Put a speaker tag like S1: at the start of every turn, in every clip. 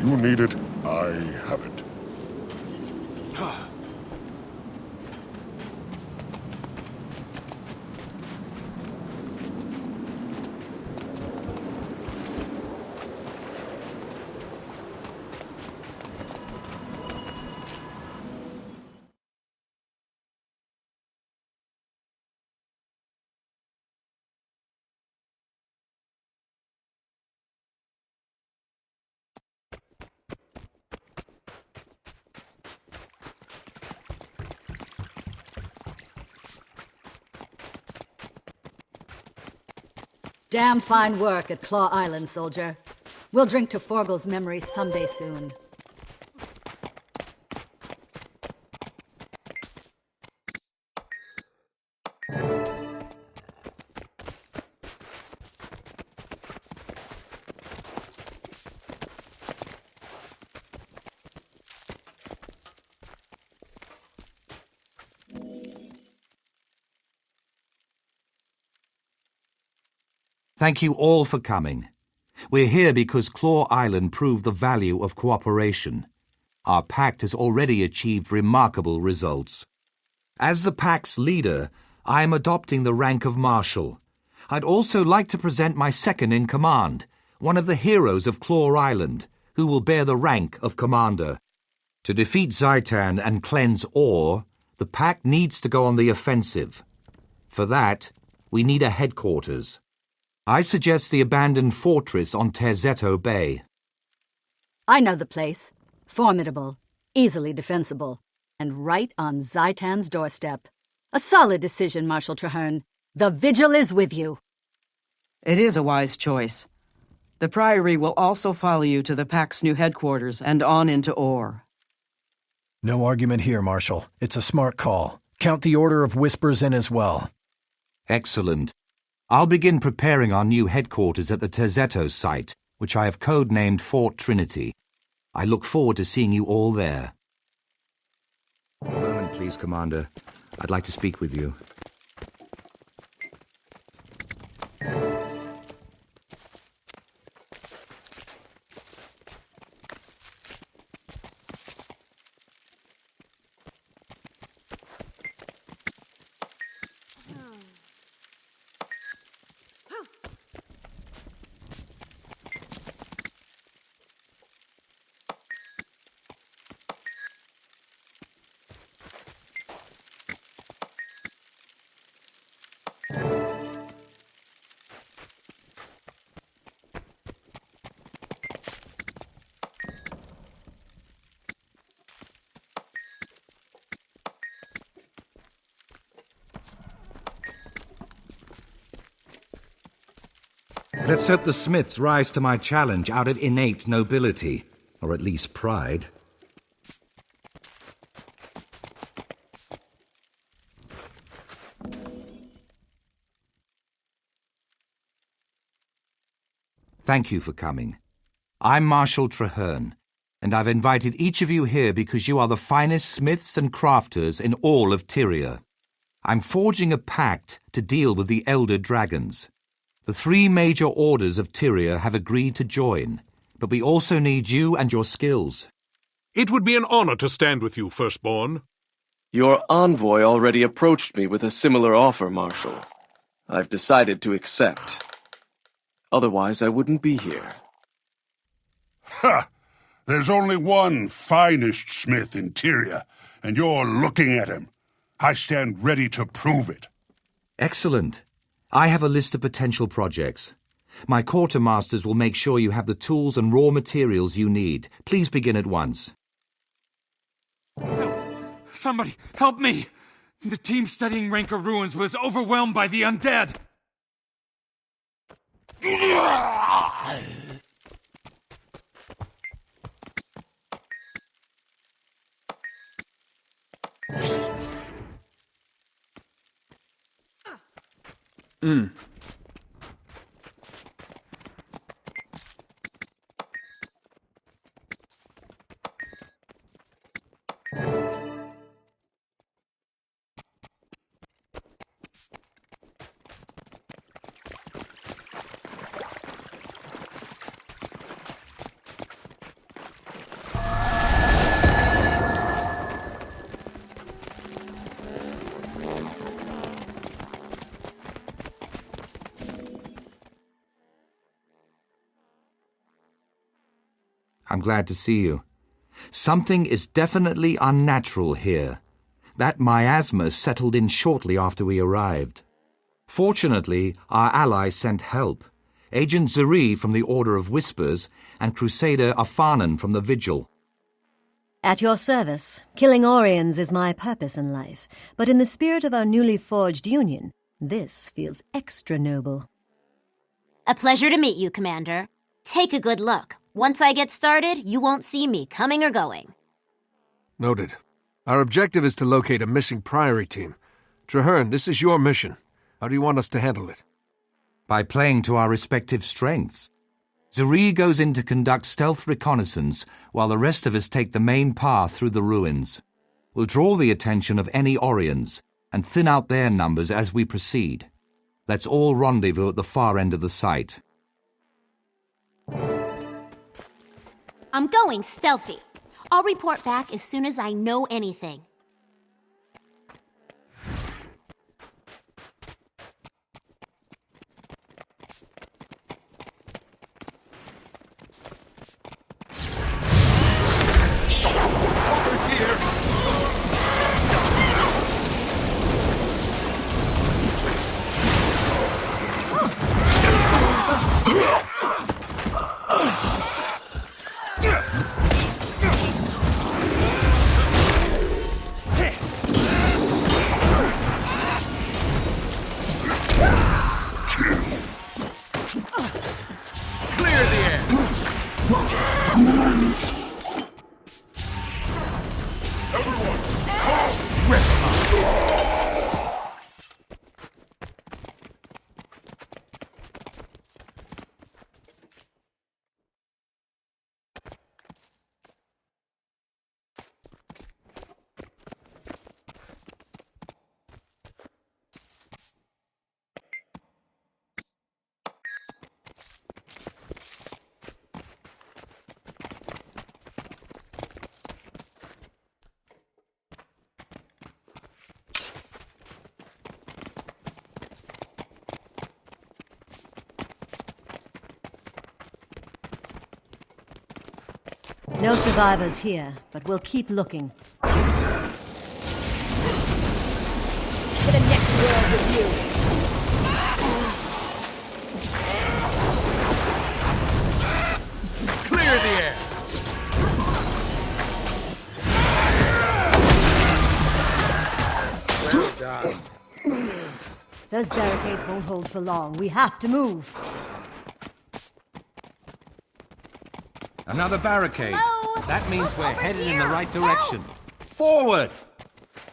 S1: you need it, I have it.
S2: Damn fine work at Claw Island, soldier. We'll drink to Forgel's memory someday soon.
S3: Thank you all for coming. We're here because Claw Island proved the value of cooperation. Our pact has already achieved remarkable results. As the pact's leader, I am adopting the rank of Marshal. I'd also like to present my second-in-command, one of the heroes of Claw Island, who will bear the rank of Commander. To defeat Zaitan and cleanse ore, the pact needs to go on the offensive. For that, we need a headquarters. I suggest the abandoned fortress on Terzetto Bay.
S2: I know the place. Formidable, easily defensible, and right on Zaitan's doorstep. A solid decision, Marshal Traherne. The Vigil is with you.
S4: It is a wise choice. The Priory will also follow you to the Pact's new headquarters and on into Ore.
S5: No argument here, Marshal. It's a smart call. Count the Order of Whispers in as well.
S3: Excellent. I'll begin preparing our new headquarters at the Terzetto site, which I have codenamed Fort Trinity. I look forward to seeing you all there. A moment, please, Commander. I'd like to speak with you. Let's hope the Smiths rise to my challenge out of innate nobility, or at least pride. Thank you for coming. I'm Marshal Traherne, and I've invited each of you here because you are the finest smiths and crafters in all of Tyria. I'm forging a pact to deal with the Elder Dragons. The 3 major orders of Tyria have agreed to join, but we also need you and your skills.
S6: It would be an honor to stand with you, Firstborn.
S7: Your envoy already approached me with a similar offer, Marshal. I've decided to accept. Otherwise, I wouldn't be here.
S1: Ha! There's only one finest smith in Tyria, and you're looking at him. I stand ready to prove it.
S3: Excellent. I have a list of potential projects. My quartermasters will make sure you have the tools and raw materials you need. Please begin at once.
S8: Help! Somebody, help me! The team studying Rancor ruins was overwhelmed by the undead!
S3: I'm glad to see you. Something is definitely unnatural here. That miasma settled in shortly after we arrived. Fortunately, our ally sent help. Agent Zuri from the Order of Whispers and Crusader Afanan from the Vigil.
S9: At your service, killing Orions is my purpose in life, but in the spirit of our newly forged union, this feels extra noble.
S10: A pleasure to meet you, Commander. Take a good look. Once I get started, you won't see me coming or going.
S11: Noted. Our objective is to locate a missing Priory team. Traherne, this is your mission. How do you want us to handle it?
S3: By playing to our respective strengths. Zuri goes in to conduct stealth reconnaissance, while the rest of us take the main path through the ruins. We'll draw the attention of any Orions, and thin out their numbers as we proceed. Let's all rendezvous at the far end of the site.
S10: I'm going stealthy. I'll report back as soon as I know anything.
S9: No survivors here, but we'll keep looking.
S10: To the next world with you.
S11: Clear the air! Well done.
S9: Those barricades won't hold for long. We have to move.
S3: Another barricade.
S10: Hello?
S3: That means
S10: Look
S3: we're
S10: over
S3: headed in
S10: here.
S3: the right direction. Forward!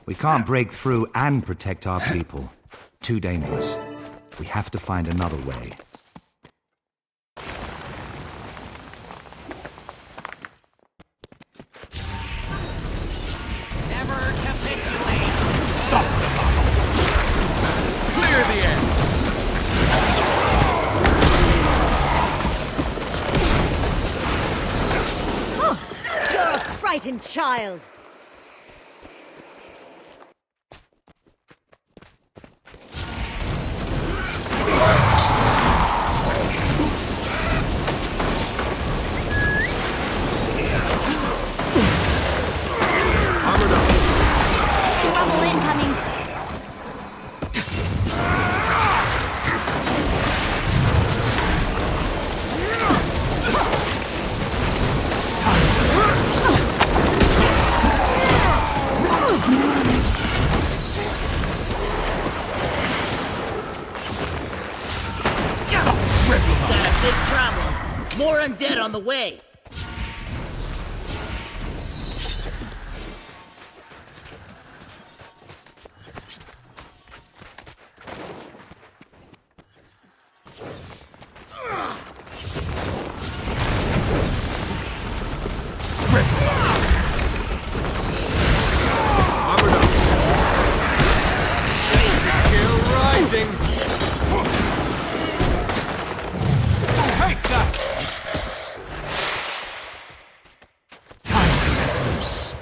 S3: We can't break through and protect our people. Too dangerous. We have to find another way.
S8: Never capitulate!
S11: Clear the air!
S9: You're a frightened child!
S10: Trouble incoming.
S12: Got a big problem. More undead on the way.
S11: Kill rising! Take that! Time to let loose.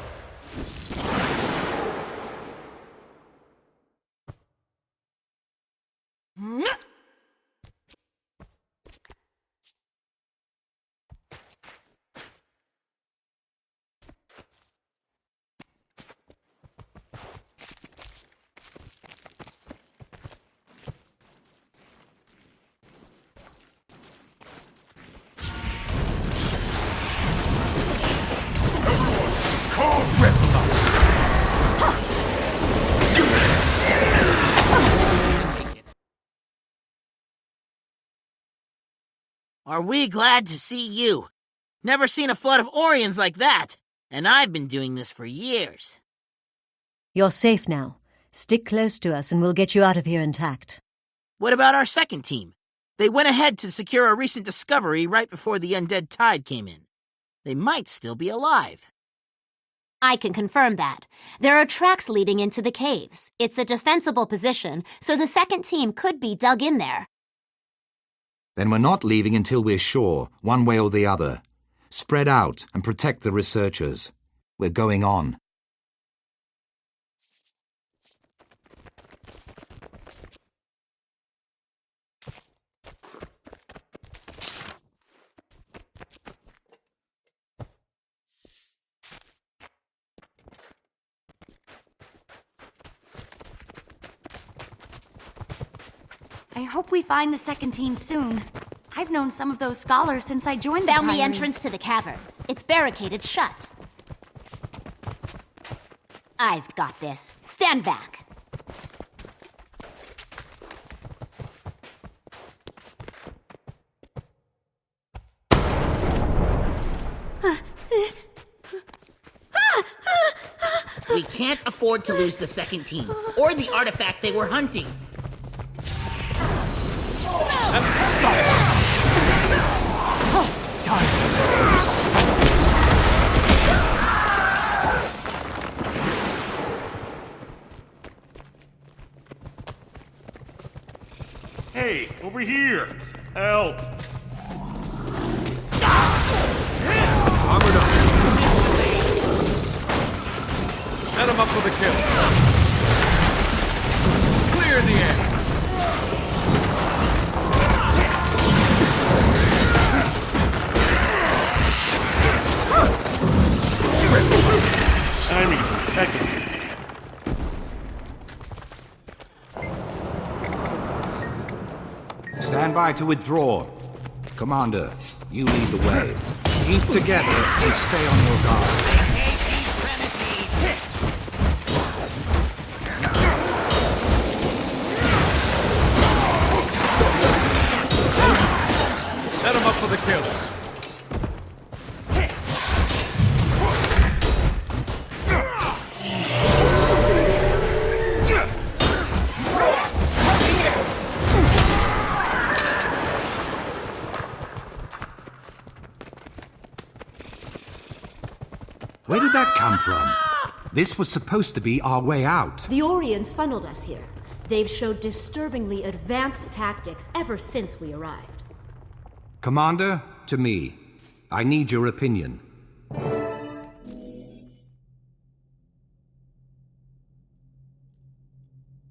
S12: Are we glad to see you? Never seen a flood of Orions like that, and I've been doing this for years.
S9: You're safe now. Stick close to us and we'll get you out of here intact.
S12: What about our second team? They went ahead to secure a recent discovery right before the undead tide came in. They might still be alive.
S10: I can confirm that. There are tracks leading into the caves. It's a defensible position, so the second team could be dug in there.
S3: Then we're not leaving until we're sure, one way or the other. Spread out and protect the researchers. We're going on.
S13: I hope we find the second team soon. I've known some of those scholars since I joined the
S10: Found the
S13: Priory.
S10: entrance to the caverns. It's barricaded shut. I've got this. Stand back.
S12: We can't afford to lose the second team, or the artifact they were hunting.
S8: Time to lose.
S6: Hey, over here! Help!
S11: Armored up. Set him up for the kill. Clear the air.
S6: Timing's impeccable.
S3: Stand by to withdraw. Commander, you lead the way. Keep together and stay on your guard.
S11: Set him up for the kill.
S3: Where did that come from? This was supposed to be our way out.
S14: The Orions funneled us here. They've showed disturbingly advanced tactics ever since we arrived.
S3: Commander, to me. I need your opinion.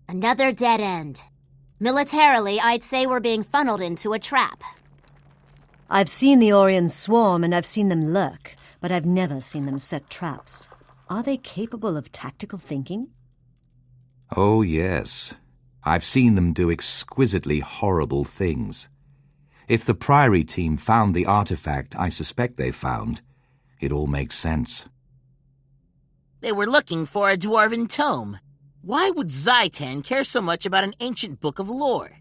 S10: Another dead end. Militarily, I'd say we're being funneled into a trap.
S9: I've seen the Orions swarm and I've seen them lurk, but I've never seen them set traps. Are they capable of tactical thinking?
S3: Oh, yes. I've seen them do exquisitely horrible things. If the Priory team found the artifact I suspect they found, it all makes sense.
S12: They were looking for a dwarven tome. Why would Zaitan care so much about an ancient book of lore?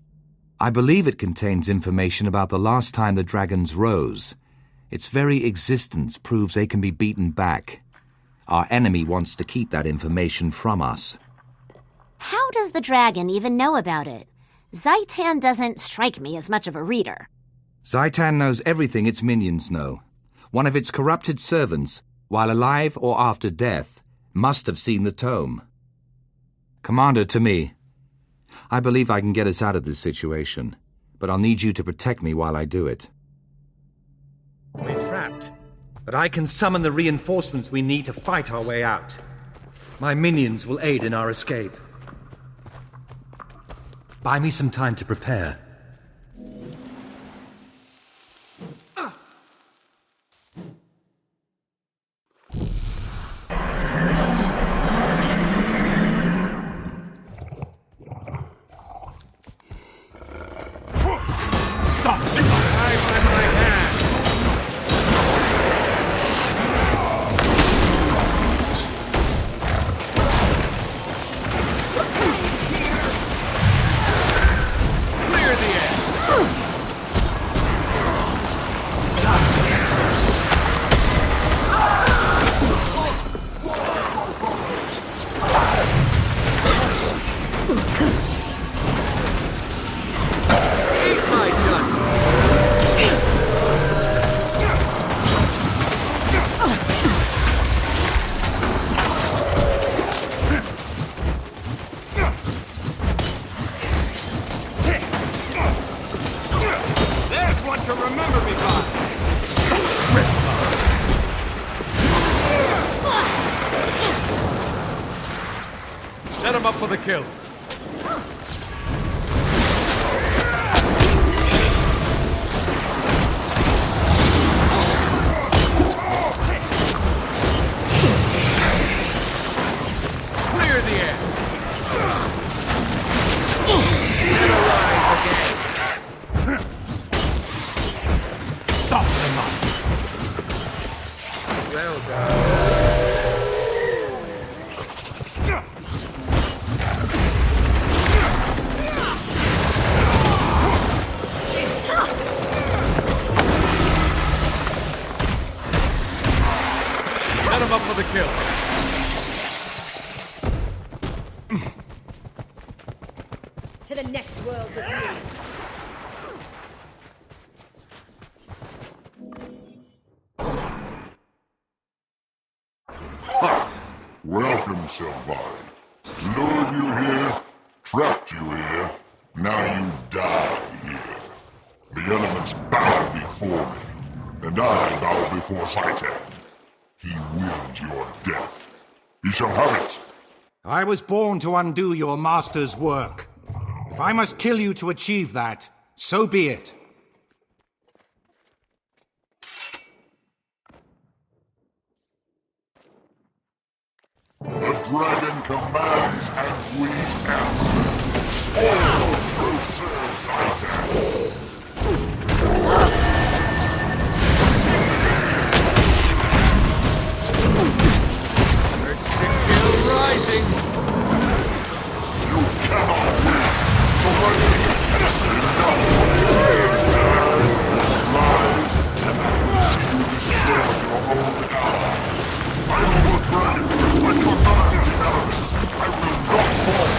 S3: I believe it contains information about the last time the dragons rose. Its very existence proves they can be beaten back. Our enemy wants to keep that information from us.
S10: How does the dragon even know about it? Zaitan doesn't strike me as much of a reader.
S3: Zaitan knows everything its minions know. One of its corrupted servants, while alive or after death, must have seen the tome. Commander, to me. I believe I can get us out of this situation, but I'll need you to protect me while I do it. We're trapped, but I can summon the reinforcements we need to fight our way out. My minions will aid in our escape. Buy me some time to prepare.
S11: Clear the up for the kill. Clear the air. And arise again. Soften them up. Well done. Set him up for the kill.
S9: To the next world with me.
S1: Welcome, sebuah. Lured you here, trapped you here, now you die here. The elements bow before me, and I bow before Zaitan. He willed your death. He shall have it.
S3: I was born to undo your master's work. If I must kill you to achieve that, so be it.
S1: The dragon commands and we answer. All who serve Zaitan.
S11: Urge to kill rising.
S1: You cannot win. Surrender. Enough. Lies. I will see you destroy your own ally. I will look dragon. I command the elements. I will not fall.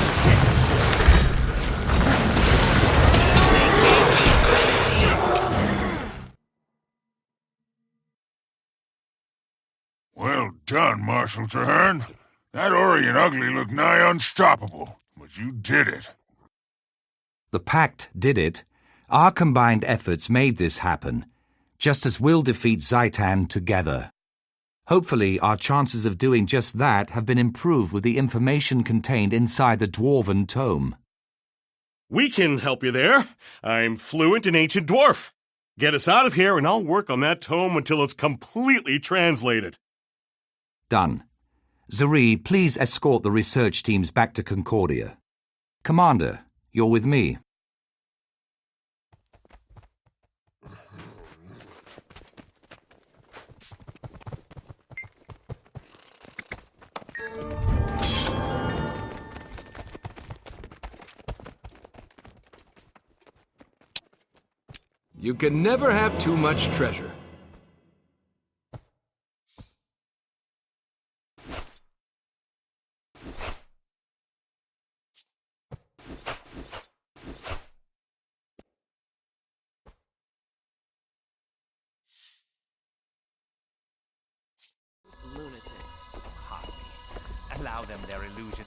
S1: Well done, Marshal Traherne. That Orient ugly looked nigh unstoppable, but you did it.
S3: The Pact did it. Our combined efforts made this happen, just as we'll defeat Zaitan together. Hopefully, our chances of doing just that have been improved with the information contained inside the Dwarven Tome.
S6: We can help you there. I'm fluent in Ancient Dwarf. Get us out of here and I'll work on that tome until it's completely translated.
S3: Done. Zuri, please escort the research teams back to Concordia. Commander, you're with me.
S11: You can never have too much treasure.
S15: Lunatics. Hardly. Allow them their illusion.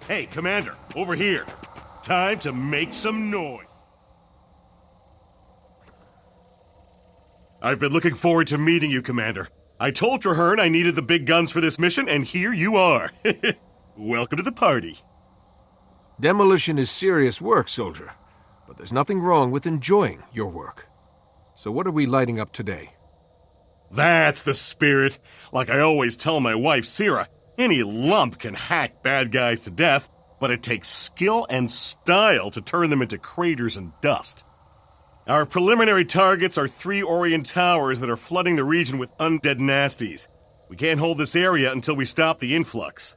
S6: Hey, Commander, over here. Time to make some noise. I've been looking forward to meeting you, Commander. I told Traherne I needed the big guns for this mission, and here you are. Welcome to the party.
S11: Demolition is serious work, soldier. But there's nothing wrong with enjoying your work. So what are we lighting up today?
S6: That's the spirit. Like I always tell my wife, Sira, any lump can hack bad guys to death, but it takes skill and style to turn them into craters and dust. Our preliminary targets are 3 Orient towers that are flooding the region with undead nasties. We can't hold this area until we stop the influx.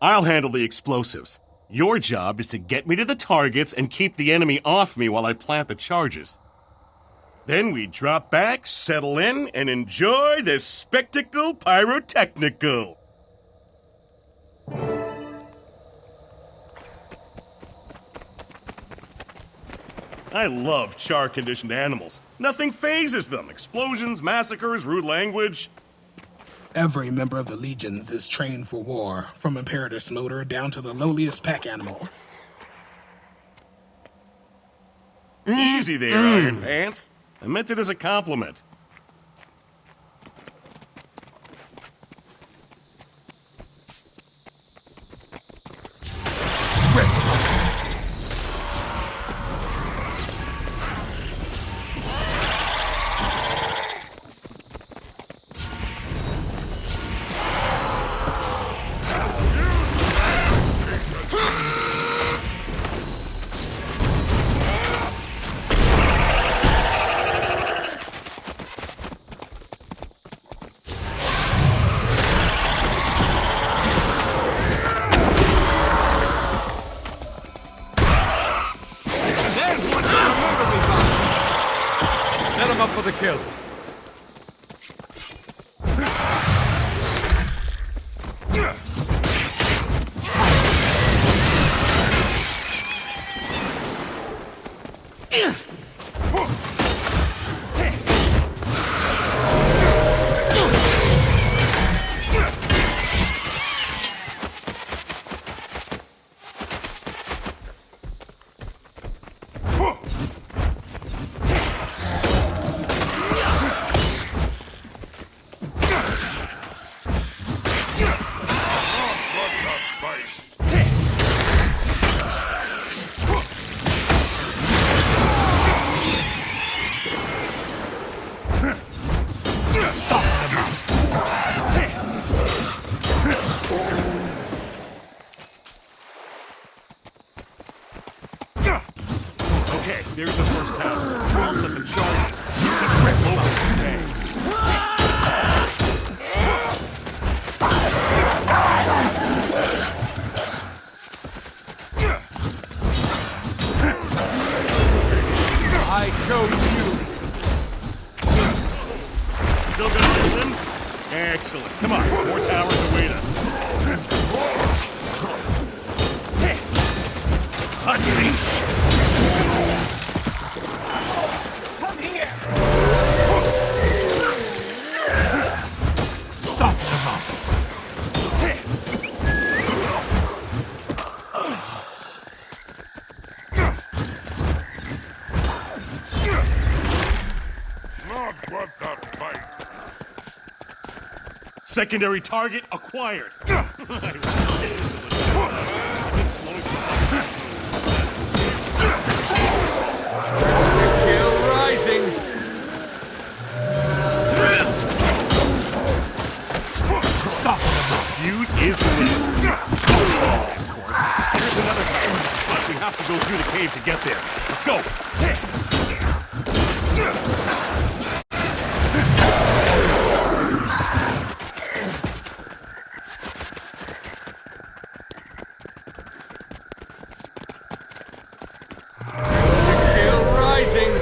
S6: I'll handle the explosives. Your job is to get me to the targets and keep the enemy off me while I plant the charges. Then we drop back, settle in, and enjoy this spectacle pyrotechnical. I love char-conditioned animals. Nothing phases them. Explosions, massacres, rude language.
S16: Every member of the legions is trained for war, from Imperator Smoter down to the lowliest pack animal.
S6: Easy there, Iron Pants. I meant it as a compliment.
S8: Up for the kill. Okay, there's the first tower. I'll set the charges. You can rip over today. I chose you.
S6: Still got all the limbs? Excellent. Come on, more towers await us. Unleash!
S16: Come here!
S8: Soften them up.
S1: Not worth that fight.
S6: Secondary target acquired.
S8: Kill rising.
S6: Fuse is lit. Of course. Here's another tower, but we have to go through the cave to get there. Let's go.
S8: Kill rising.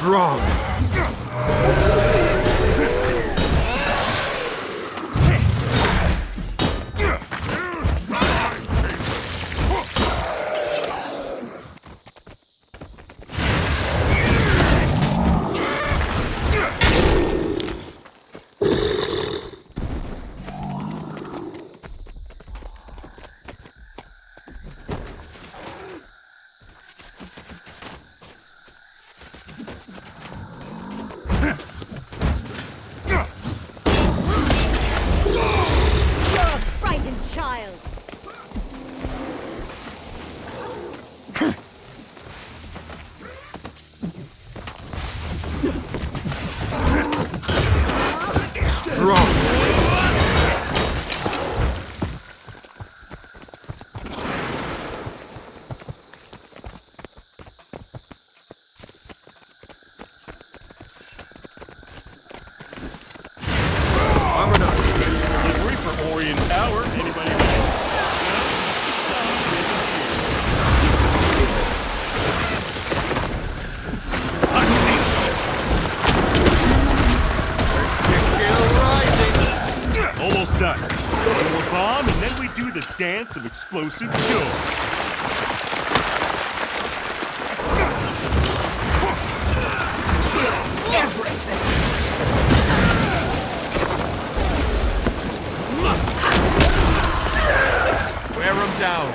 S11: strong.
S6: Dance of explosive joy.
S11: Wear him down.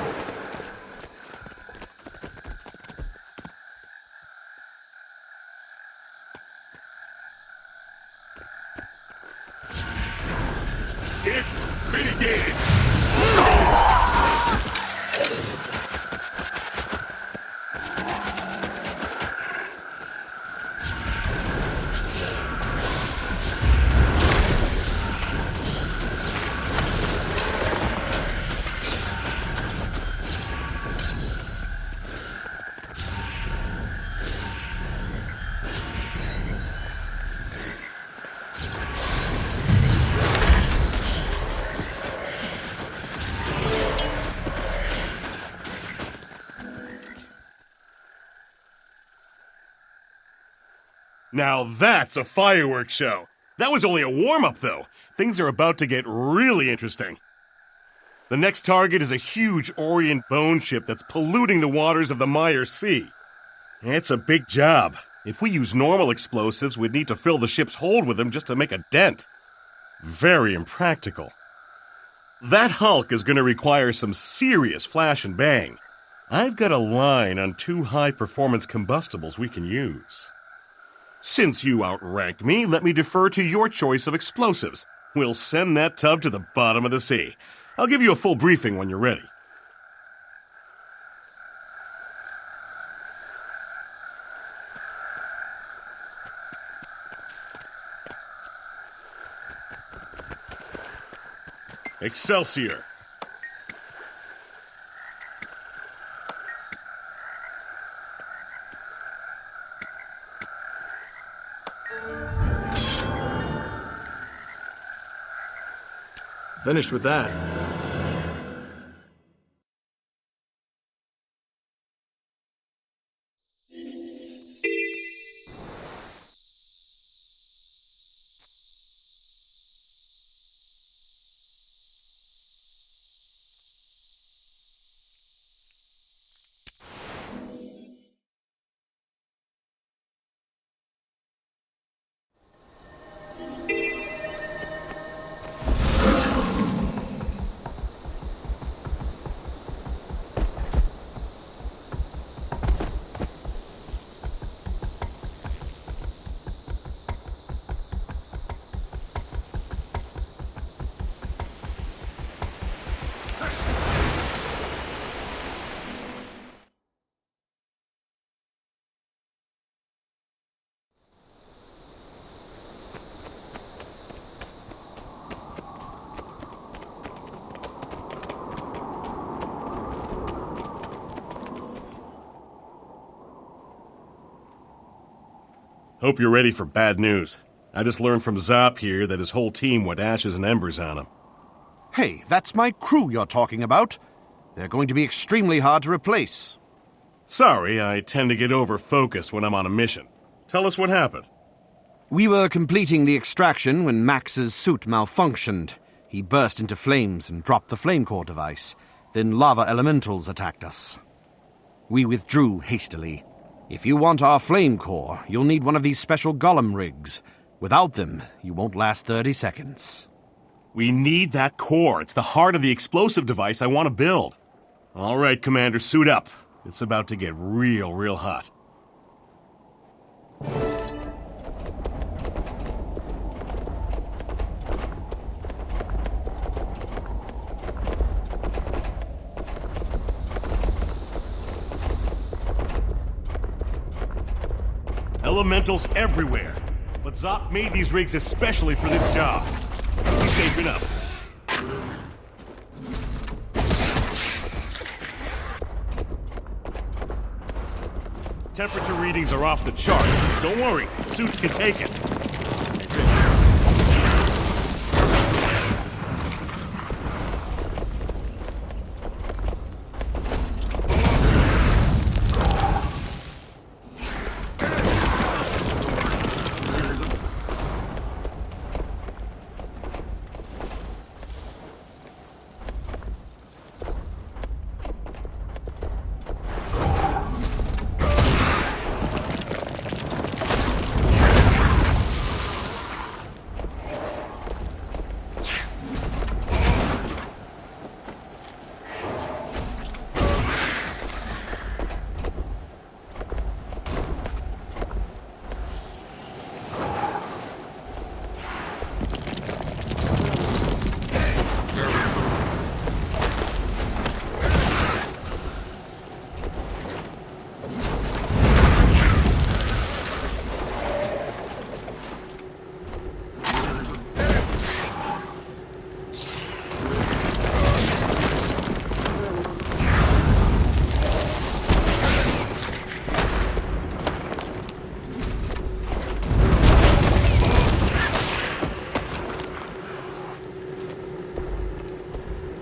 S1: It begins.
S6: Now that's a fireworks show. That was only a warm-up, though. Things are about to get really interesting. The next target is a huge Orient bone ship that's polluting the waters of the Meyer Sea. It's a big job. If we use normal explosives, we'd need to fill the ship's hold with them just to make a dent. Very impractical. That hulk is going to require some serious flash and bang. I've got a line on 2 high-performance combustibles we can use. Since you outrank me, let me defer to your choice of explosives. We'll send that tub to the bottom of the sea. I'll give you a full briefing when you're ready. Excelsior.
S11: Finished with that.
S6: Hope you're ready for bad news. I just learned from Zop here that his whole team went ashes and embers on him.
S17: Hey, that's my crew you're talking about. They're going to be extremely hard to replace.
S6: Sorry, I tend to get over-focused when I'm on a mission. Tell us what happened.
S17: We were completing the extraction when Max's suit malfunctioned. He burst into flames and dropped the flame core device. Then lava elementals attacked us. We withdrew hastily. If you want our flame core, you'll need one of these special golem rigs. Without them, you won't last 30 seconds.
S6: We need that core. It's the heart of the explosive device I want to build. All right, Commander, suit up. It's about to get real hot. Elementals everywhere. But Zop made these rigs especially for this job. Be safe enough. Temperature readings are off the charts. Don't worry, suits can take it.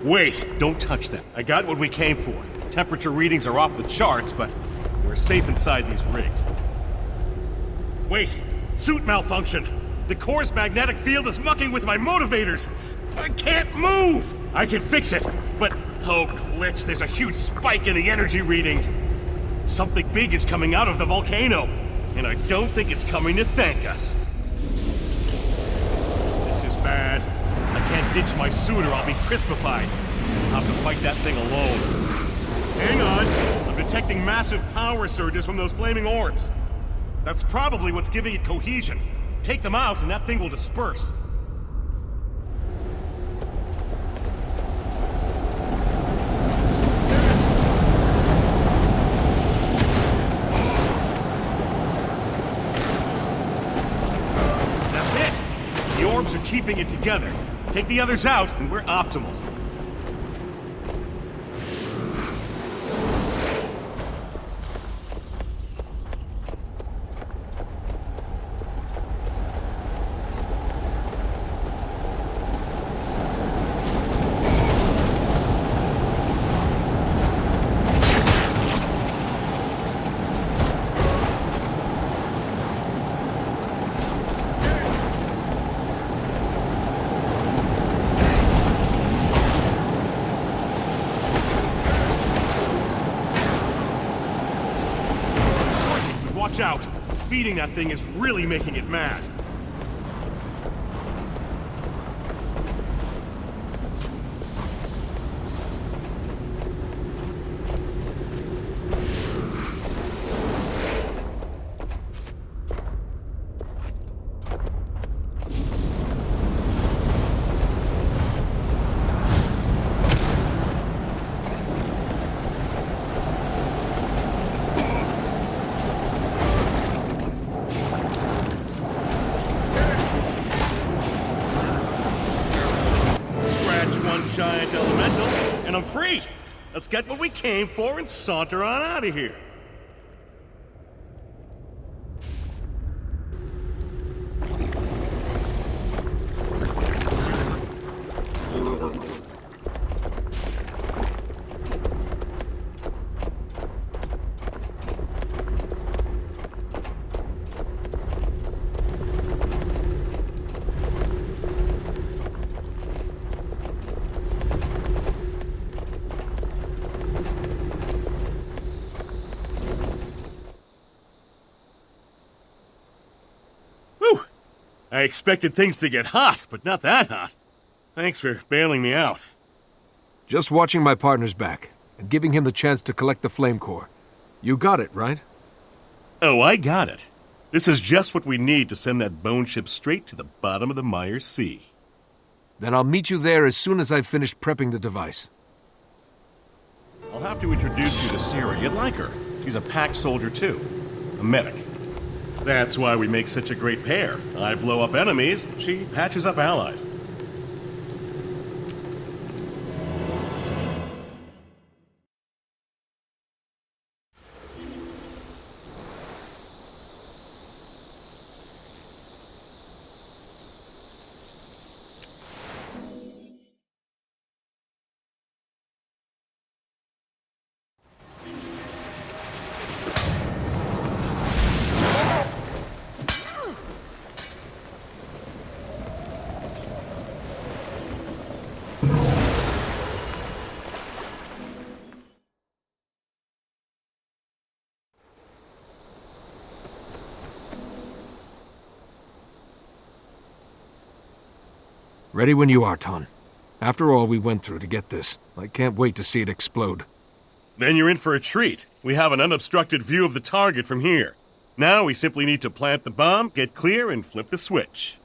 S6: Wait, don't touch them. I got what we came for. Temperature readings are off the charts, but we're safe inside these rigs. Wait, suit malfunction. The core's magnetic field is mucking with my motivators. I can't move. I can fix it, but oh, glitch, there's a huge spike in the energy readings. Something big is coming out of the volcano, and I don't think it's coming to thank us. This is bad. I can't ditch my suit or I'll be crispified. I'll have to fight that thing alone. Hang on. I'm detecting massive power surges from those flaming orbs. That's probably what's giving it cohesion. Take them out and that thing will disperse. That's it! The orbs are keeping it together. Take the others out, and we're optimal. Watch out! Feeding that thing is really making it mad. Giant elemental, and I'm free! Let's get what we came for and saunter on out of here. I expected things to get hot, but not that hot. Thanks for bailing me out.
S11: Just watching my partner's back, and giving him the chance to collect the flame core. You got it, right?
S6: Oh, I got it. This is just what we need to send that bone ship straight to the bottom of the Mire Sea.
S11: Then I'll meet you there as soon as I've finished prepping the device.
S6: I'll have to introduce you to Sarah. You'd like her. She's a pack soldier, too. A medic. That's why we make such a great pair. I blow up enemies, she patches up allies.
S11: Ready when you are, Ton. After all we went through to get this, I can't wait to see it explode.
S6: Then you're in for a treat. We have an unobstructed view of the target from here. Now we simply need to plant the bomb, get clear, and flip the switch.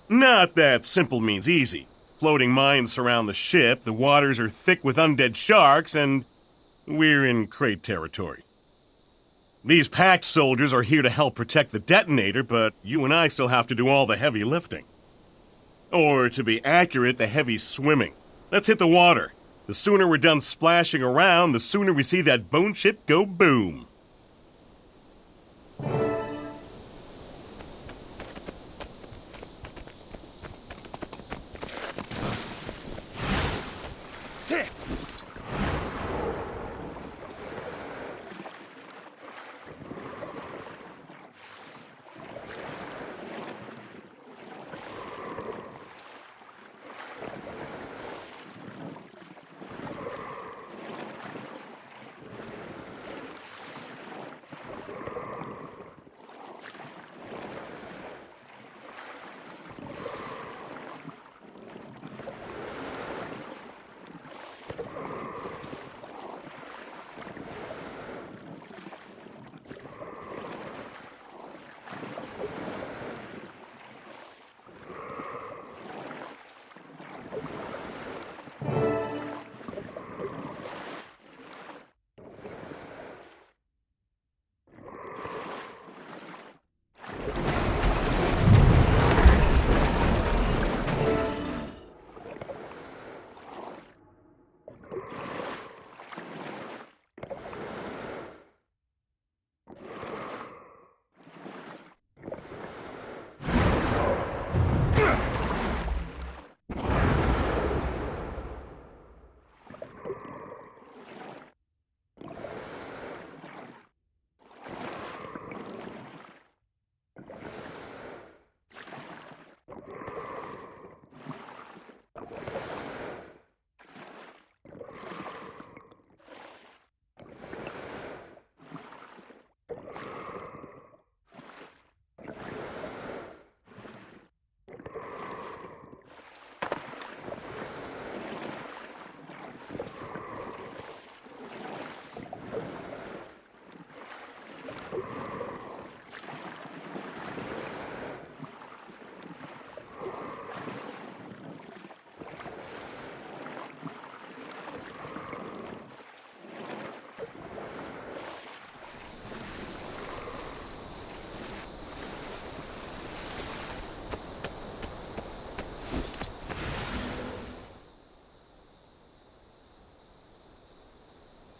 S6: Not that simple means easy. Floating mines surround the ship, the waters are thick with undead sharks, and we're in crate territory. These packed soldiers are here to help protect the detonator, but you and I still have to do all the heavy lifting. Or, to be accurate, the heavy swimming. Let's hit the water. The sooner we're done splashing around, the sooner we see that bone ship go boom.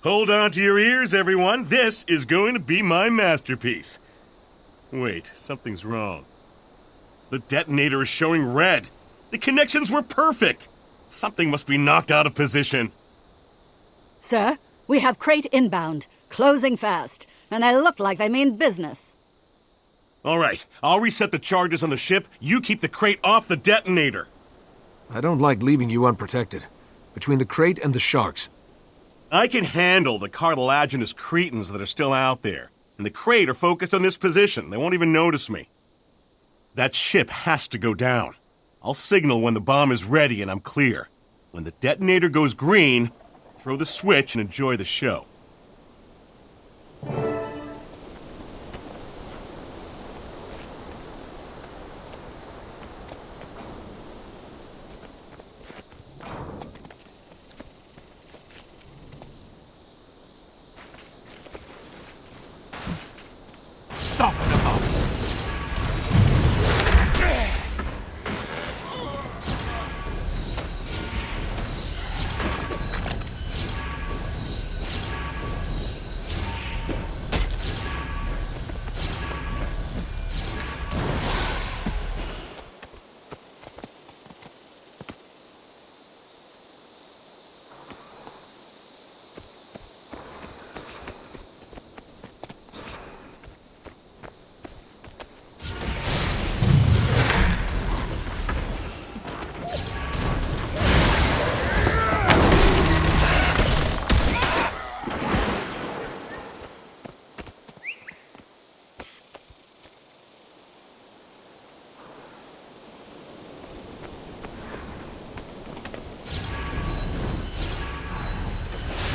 S6: Hold on to your ears, everyone. This is going to be my masterpiece. Wait, something's wrong. The detonator is showing red. The connections were perfect. Something must be knocked out of position.
S2: Sir, we have crate inbound, closing fast, and they look like they mean business.
S6: All right, I'll reset the charges on the ship. You keep the crate off the detonator.
S11: I don't like leaving you unprotected. Between the crate and the sharks.
S6: I can handle the cartilaginous cretins that are still out there. And the crate are focused on this position. They won't even notice me. That ship has to go down. I'll signal when the bomb is ready and I'm clear. When the detonator goes green, throw the switch and enjoy the show.
S8: Soften them up.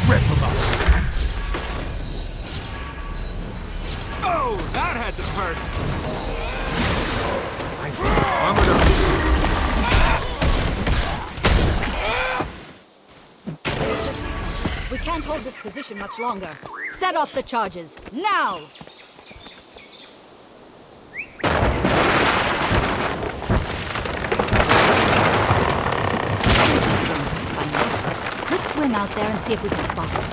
S8: Rip them up. Oh, that had to hurt. Armored
S2: up. We can't hold this position much longer. Set off the charges, now! Let's swim out there and see if we can spot them.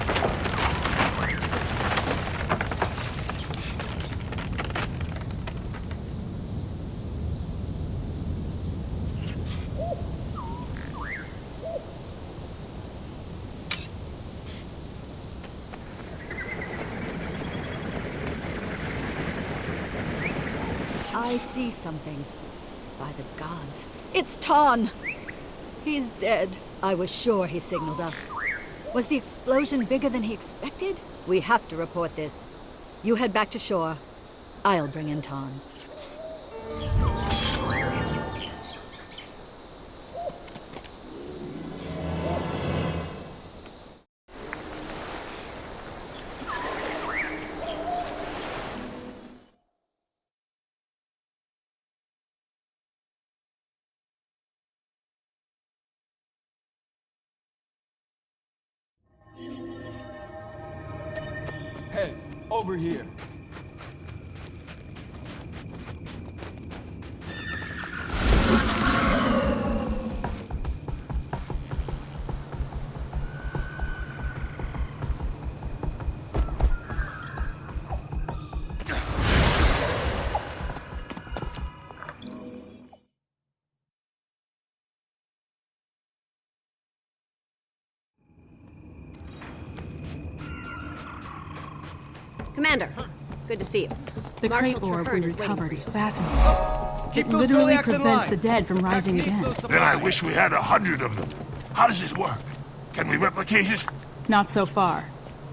S2: I see something. By the gods, it's Ton! He's dead. I was sure he signaled us. Was the explosion bigger than he expected? We have to report this. You head back to shore. I'll bring in Ton.
S8: Hey, over here.
S14: Commander, good to see you.
S18: The
S14: Marshal
S18: crate orb we
S14: Traherne is waiting
S18: recovered
S14: for
S18: is
S14: you.
S18: fascinating.
S19: Keep
S18: It
S19: those
S18: literally
S19: Doliacs in
S18: prevents
S19: line.
S18: the dead from rising again.
S1: Then I wish we had 100 of them. How does it work? Can we replicate it?
S18: Not so far.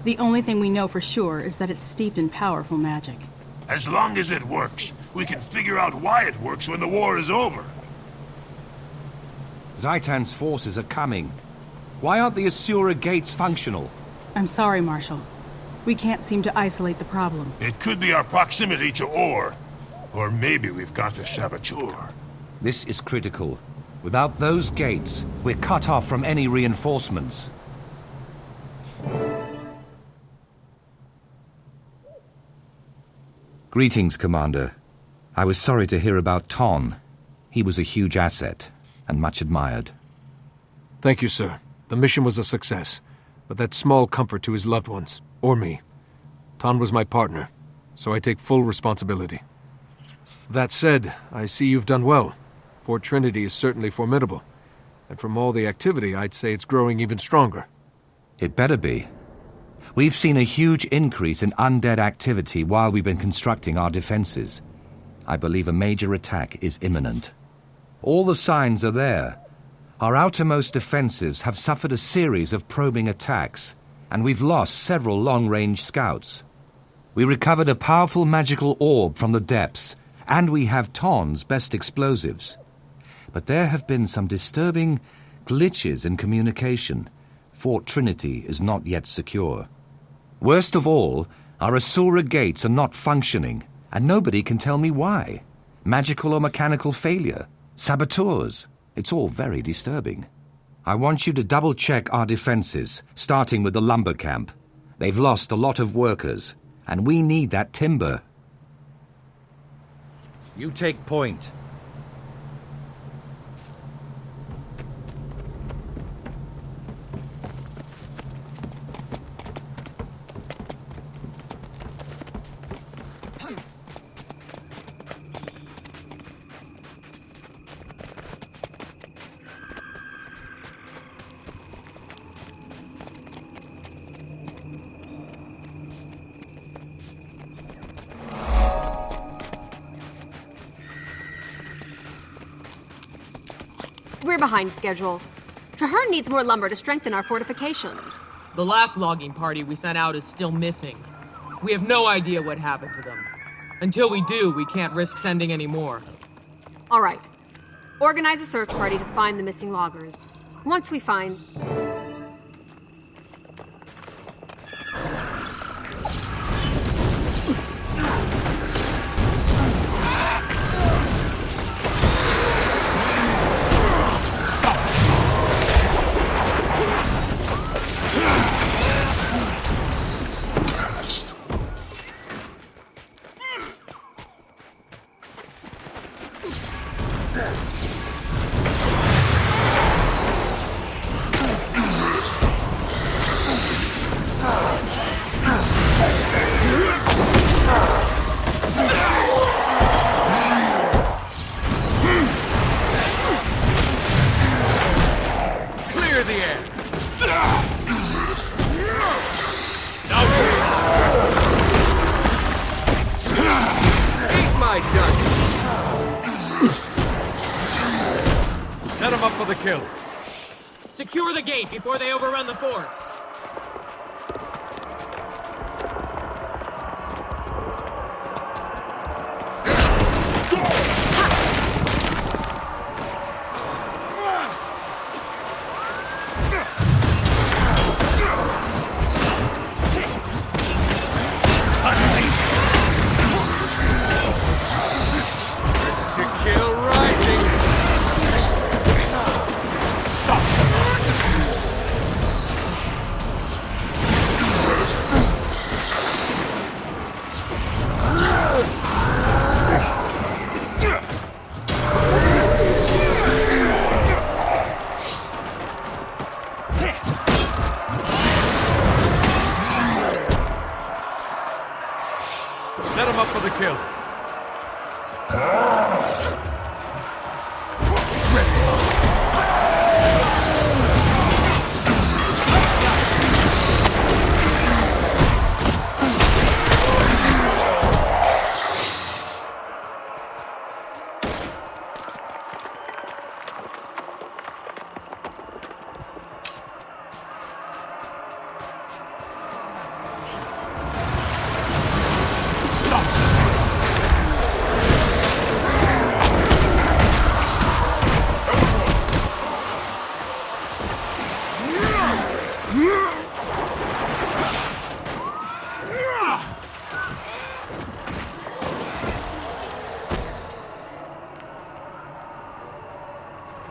S18: The only thing we know for sure is that it's steeped in powerful magic.
S1: As long as it works, we can figure out why it works when the war is over.
S3: Zaitan's forces are coming. Why aren't the Asura gates functional?
S18: I'm sorry, Marshal. We can't seem to isolate the problem.
S1: It could be our proximity to ore. Or maybe we've got a saboteur.
S3: This is critical. Without those gates, we're cut off from any reinforcements. Greetings, Commander. I was sorry to hear about Ton. He was a huge asset, and much admired.
S11: Thank you, sir. The mission was a success, but that's small comfort to his loved ones, or me. Ton was my partner, so I take full responsibility. That said, I see you've done well. Fort Trinity is certainly formidable, and from all the activity, I'd say it's growing even stronger.
S3: It better be. We've seen a huge increase in undead activity while we've been constructing our defenses. I believe a major attack is imminent. All the signs are there. Our outermost defensives have suffered a series of probing attacks, and we've lost several long-range scouts. We recovered a powerful magical orb from the depths, And we have Ton's best explosives. But there have been some disturbing glitches in communication. Fort Trinity is not yet secure. Worst of all, our Asura gates are not functioning, and nobody can tell me why. Magical or mechanical failure, saboteurs. It's all very disturbing. I want you to double-check our defenses, starting with the lumber camp. They've lost a lot of workers, and we need that timber. You take point.
S19: We're behind schedule. Traherne needs more lumber to strengthen our fortifications.
S20: The last logging party we sent out is still missing. We have no idea what happened to them. Until we do, we can't risk sending any more.
S19: All right. Organize a search party to find the missing loggers. Once we find...
S11: Set them up for the kill.
S20: Secure the gate before they overrun the fort.
S11: Set them up for the kill.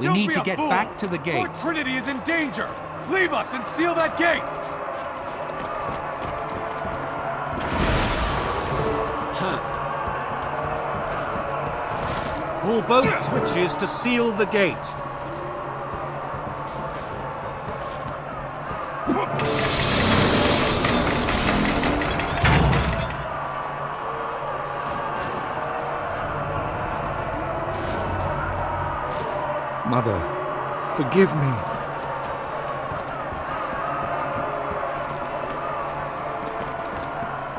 S3: We need to get back to the gate.
S11: Fort Trinity is in danger! Leave us and seal that gate!
S3: Pull both switches to seal the gate. Mother, forgive me.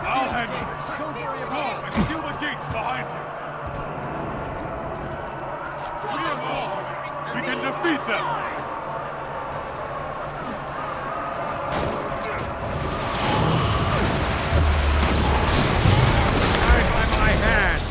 S11: I'll handle this. Go and seal the gates behind you. We have all. We can defeat them. By my hand.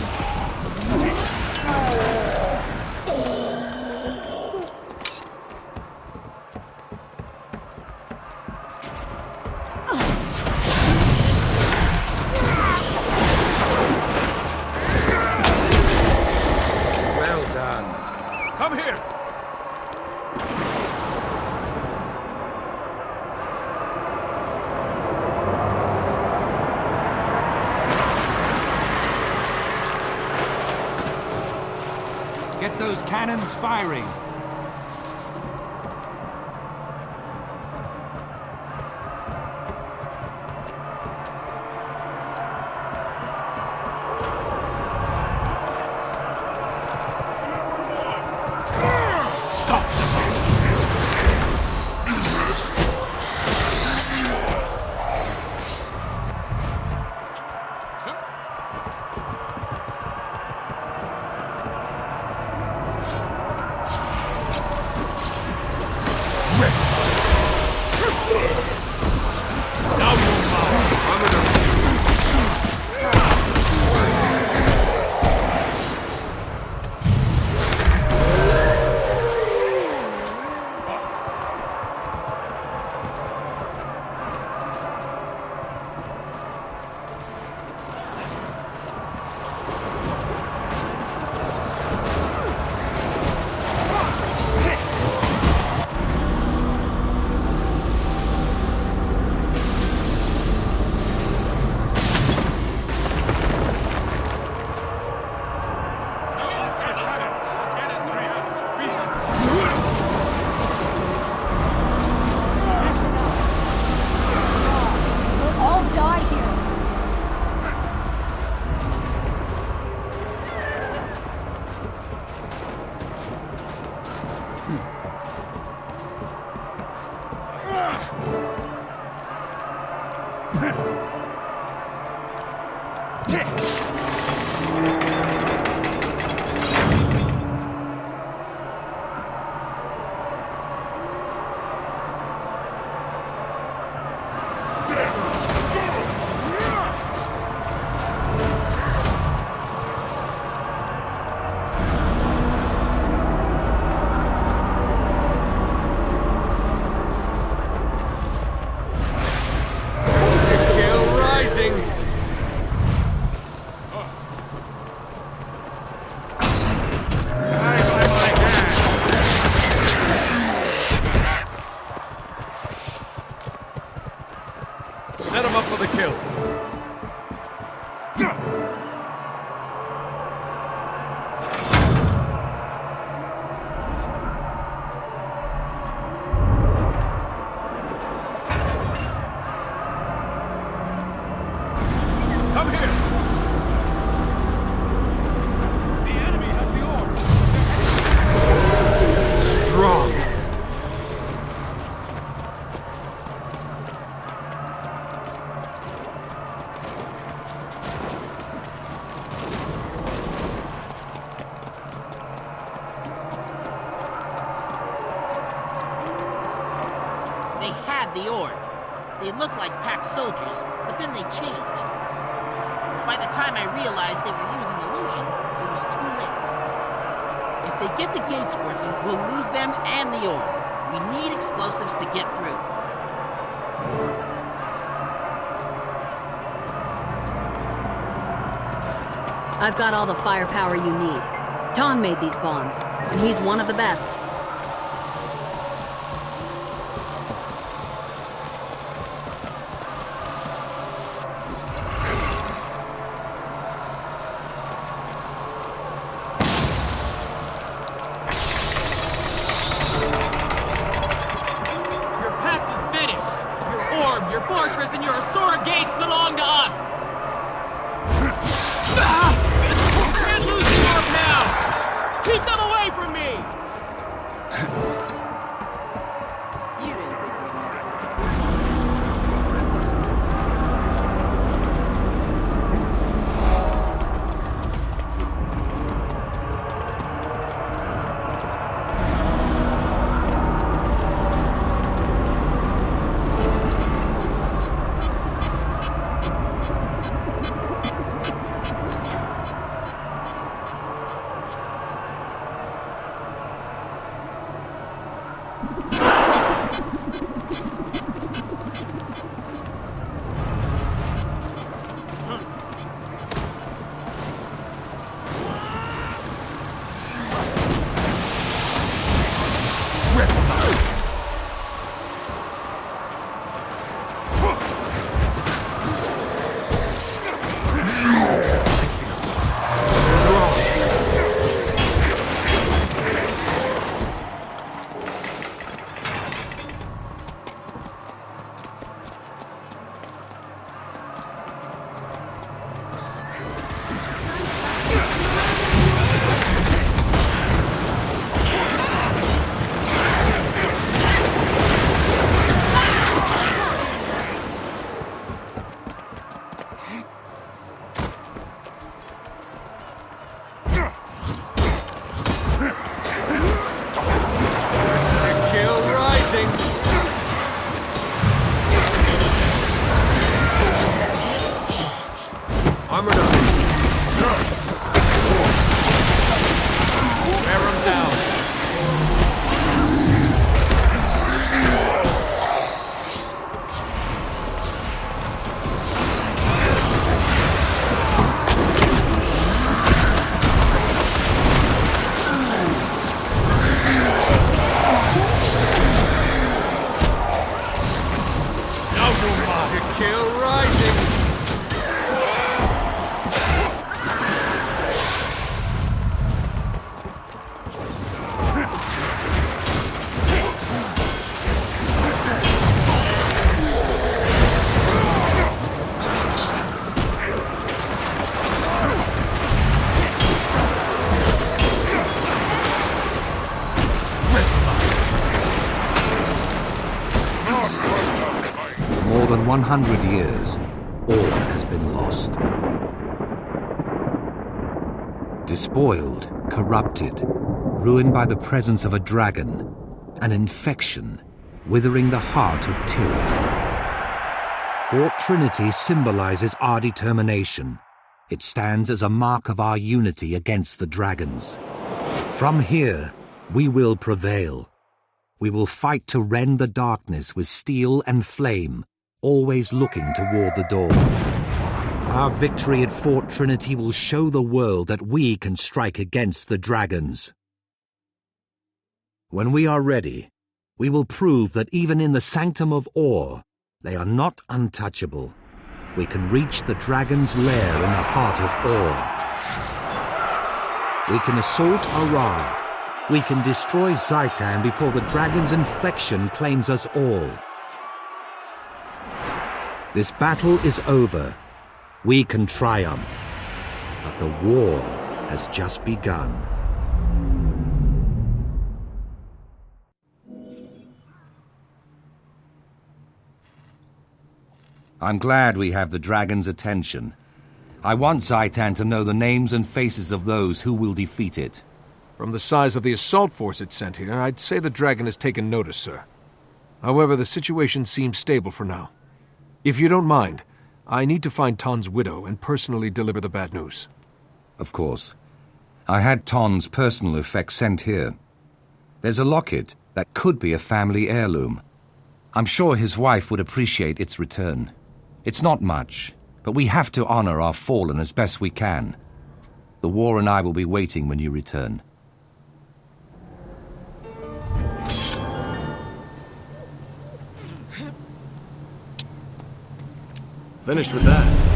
S3: Get those cannons firing.
S11: Set him up for the kill. Come here! The enemy has the orb! Strong!
S12: The orb. They looked like pack soldiers, but then they changed. By the time I realized they were using illusions, it was too late. If they get the gates working, we'll lose them and the orb. We need explosives to get through.
S2: I've got all the firepower you need. Tom made these bombs, and he's one of the best.
S20: Your fortress and your Asura gates belong to us! You can't lose the orb now! Keep them away from me!
S11: Armored up. Wear 'em down. No movement to kill rising.
S3: For more than 100 years, all has been lost. Despoiled, corrupted, ruined by the presence of a dragon, an infection, withering the heart of tyranny. Fort Trinity symbolizes our determination. It stands as a mark of our unity against the dragons. From here, we will prevail. We will fight to rend the darkness with steel and flame, always looking toward the dawn. Our victory at Fort Trinity will show the world that we can strike against the dragons. When we are ready, we will prove that even in the Sanctum of Ore, they are not untouchable. We can reach the dragon's lair in the heart of Ore. We can assault Ara. We can destroy Zaitan before the dragon's infection claims us all. This battle is over. We can triumph. But the war has just begun. I'm glad we have the dragon's attention. I want Zaitan to know the names and faces of those who will defeat it.
S11: From the size of the assault force it sent here, I'd say the dragon has taken notice, sir. However, the situation seems stable for now. If you don't mind, I need to find Ton's widow and personally deliver the bad news.
S3: Of course. I had Ton's personal effects sent here. There's a locket that could be a family heirloom. I'm sure his wife would appreciate its return. It's not much, but we have to honor our fallen as best we can. The war and I will be waiting when you return.
S11: Finished with that.